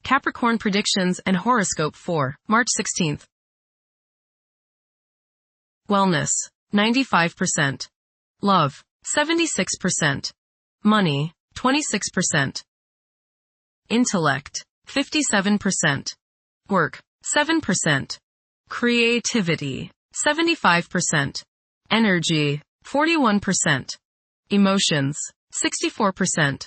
Capricorn predictions and horoscope for March 16th. Wellness, 95%. Love, 76%. Money, 26%. Intellect, 57%. Work, 7%. Creativity, 75%. Energy, 41%. Emotions, 64%.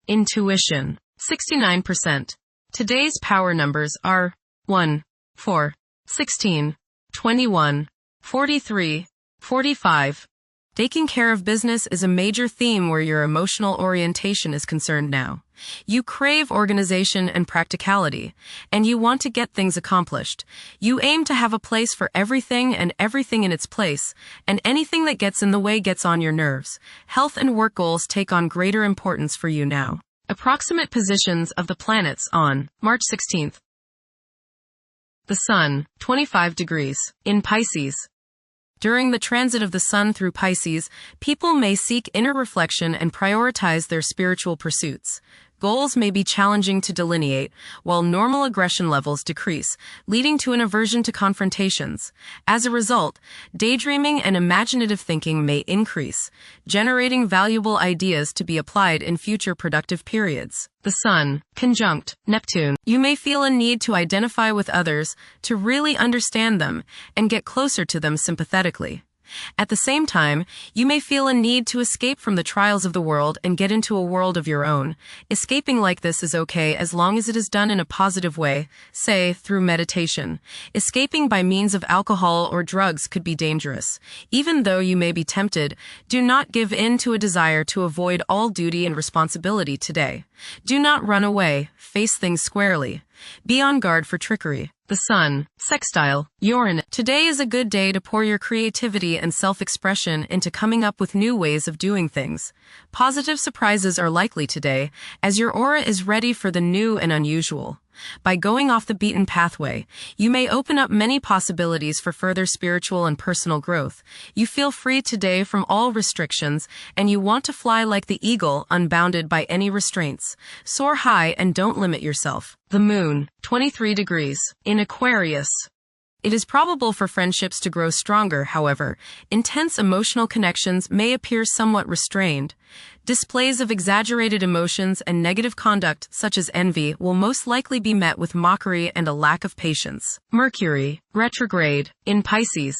Intuition, 69%. Today's power numbers are 1, 4, 16, 21, 43, 45. Taking care of business is a major theme where your emotional orientation is concerned now. You crave organization and practicality, and you want to get things accomplished. You aim to have a place for everything and everything in its place, and anything that gets in the way gets on your nerves. Health and work goals take on greater importance for you now. Approximate positions of the planets on March 16th. The Sun, 25 degrees, in Pisces. During the transit of the Sun through Pisces, people may seek inner reflection and prioritize their spiritual pursuits. Goals may be challenging to delineate, while normal aggression levels decrease, leading to an aversion to confrontations. As a result, daydreaming and imaginative thinking may increase, generating valuable ideas to be applied in future productive periods. The Sun, conjunct Neptune. You may feel a need to identify with others, to really understand them, and get closer to them sympathetically. At the same time, you may feel a need to escape from the trials of the world and get into a world of your own. Escaping like this is okay as long as it is done in a positive way, say, through meditation. Escaping by means of alcohol or drugs could be dangerous. Even though you may be tempted, do not give in to a desire to avoid all duty and responsibility today. Do not run away, face things squarely. Be on guard for trickery. The Sun, sextile Uranus. Today is a good day to pour your creativity and self-expression into coming up with new ways of doing things. Positive surprises are likely today, as your aura is ready for the new and unusual. By going off the beaten pathway, you may open up many possibilities for further spiritual and personal growth. You feel free today from all restrictions, and you want to fly like the eagle, unbounded by any restraints. Soar high and don't limit yourself. The Moon, 23 degrees, in Aquarius. It is probable for friendships to grow stronger, however. Intense emotional connections may appear somewhat restrained. Displays of exaggerated emotions and negative conduct, such as envy, will most likely be met with mockery and a lack of patience. Mercury, retrograde, in Pisces.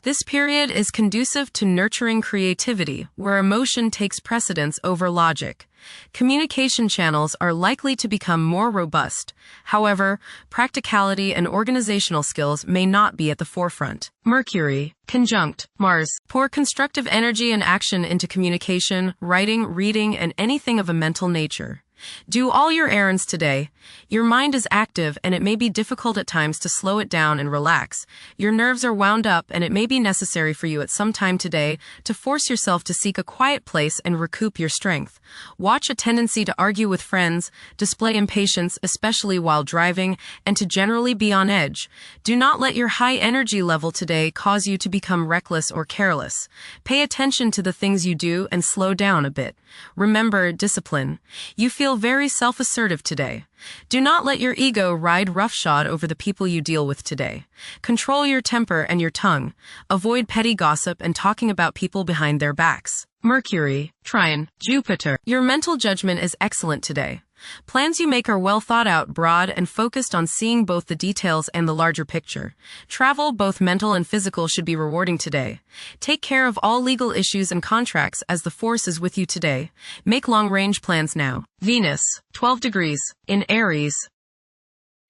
This period is conducive to nurturing creativity, where emotion takes precedence over logic. Communication channels are likely to become more robust. However, practicality and organizational skills may not be at the forefront. Mercury, conjunct Mars. Pour constructive energy and action into communication, writing, reading, and anything of a mental nature. Do all your errands today. Your mind is active and it may be difficult at times to slow it down and relax. Your nerves are wound up and it may be necessary for you at some time today to force yourself to seek a quiet place and recoup your strength. Watch a tendency to argue with friends, display impatience, especially while driving, and to generally be on edge. Do not let your high energy level today cause you to become reckless or careless. Pay attention to the things you do and slow down a bit. Remember discipline. You feel very self-assertive today. Do not let your ego ride roughshod over the people you deal with today. Control your temper and your tongue. Avoid petty gossip and talking about people behind their backs. Mercury, trine Jupiter. Your mental judgment is excellent today. Plans you make are well thought out, broad, and focused on seeing both the details and the larger picture. Travel, both mental and physical, should be rewarding today. Take care of all legal issues and contracts as the force is with you today. Make long-range plans now. Venus, 12 degrees, in Aries.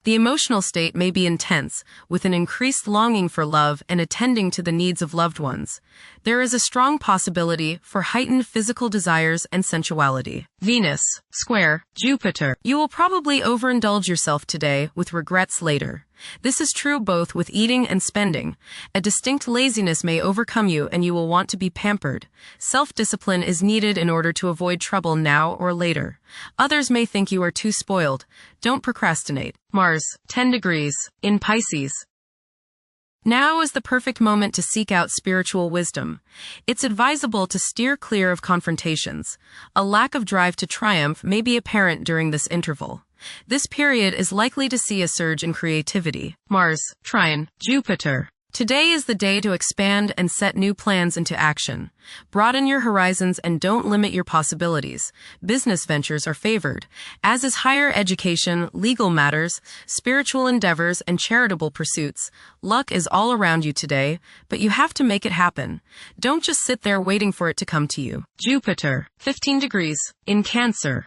The emotional state may be intense, with an increased longing for love and attending to the needs of loved ones. There is a strong possibility for heightened physical desires and sensuality. Venus, square Jupiter. You will probably overindulge yourself today with regrets later. This is true both with eating and spending. A distinct laziness may overcome you and you will want to be pampered. Self-discipline is needed in order to avoid trouble now or later. Others may think you are too spoiled. Don't procrastinate. Mars, 10 degrees, in Pisces. Now is the perfect moment to seek out spiritual wisdom. It's advisable to steer clear of confrontations. A lack of drive to triumph may be apparent during this interval. This period is likely to see a surge in creativity. Mars, trine, Jupiter. Today is the day to expand and set new plans into action. Broaden your horizons and don't limit your possibilities. Business ventures are favored, as is higher education, legal matters, spiritual endeavors, and charitable pursuits. Luck is all around you today, but you have to make it happen. Don't just sit there waiting for it to come to you. Jupiter, 15 degrees, in Cancer.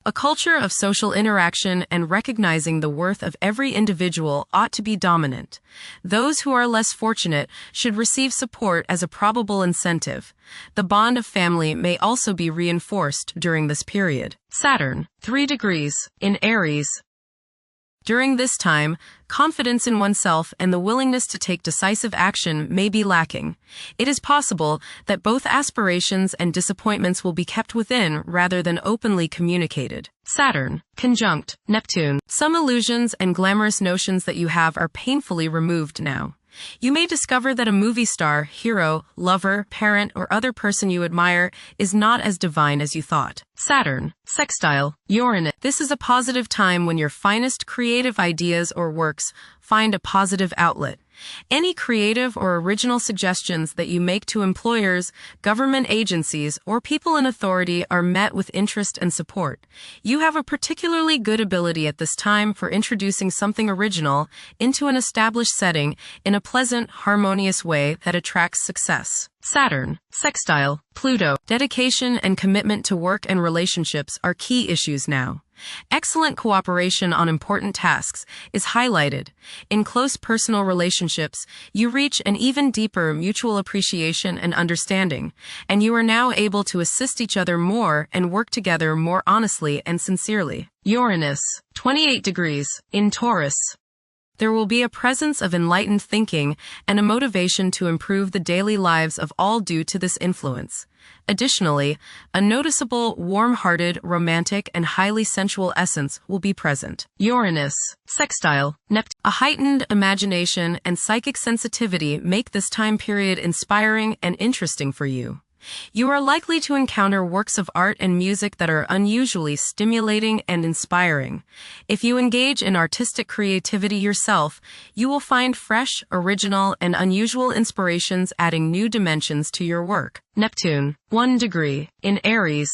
A culture of social interaction and recognizing the worth of every individual ought to be dominant. Those who are less fortunate should receive support as a probable incentive. The bond of family may also be reinforced during this period. Saturn, 3 degrees, in Aries. During this time, confidence in oneself and the willingness to take decisive action may be lacking. It is possible that both aspirations and disappointments will be kept within rather than openly communicated. Saturn, conjunct Neptune. Some illusions and glamorous notions that you have are painfully removed now. You may discover that a movie star, hero, lover, parent, or other person you admire is not as divine as you thought. Saturn, sextile Uranus. This is a positive time when your finest creative ideas or works find a positive outlet. Any creative or original suggestions that you make to employers, government agencies, or people in authority are met with interest and support. You have a particularly good ability at this time for introducing something original into an established setting in a pleasant, harmonious way that attracts success. Saturn, sextile Pluto. Dedication and commitment to work and relationships are key issues now. Excellent cooperation on important tasks is highlighted. In close personal relationships, you reach an even deeper mutual appreciation and understanding, and you are now able to assist each other more and work together more honestly and sincerely. Uranus, 28 degrees, in Taurus. There will be a presence of enlightened thinking and a motivation to improve the daily lives of all due to this influence. Additionally, a noticeable, warm-hearted, romantic, and highly sensual essence will be present. Uranus, sextile Neptune. A heightened imagination and psychic sensitivity make this time period inspiring and interesting for you. You are likely to encounter works of art and music that are unusually stimulating and inspiring. If you engage in artistic creativity yourself, you will find fresh, original, and unusual inspirations adding new dimensions to your work. Neptune, 1 degree, in Aries.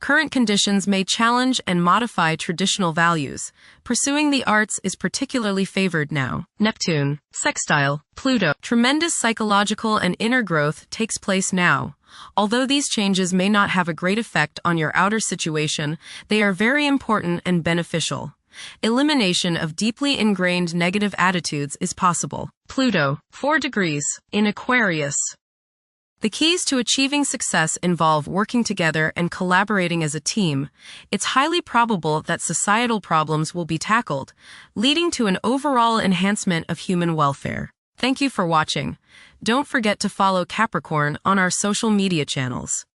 Current conditions may challenge and modify traditional values. Pursuing the arts is particularly favored now. Neptune, sextile Pluto. Tremendous psychological and inner growth takes place now. Although these changes may not have a great effect on your outer situation, they are very important and beneficial. Elimination of deeply ingrained negative attitudes is possible. Pluto, 4 degrees, in Aquarius. The keys to achieving success involve working together and collaborating as a team. It's highly probable that societal problems will be tackled, leading to an overall enhancement of human welfare. Thank you for watching. Don't forget to follow Capricorn on our social media channels.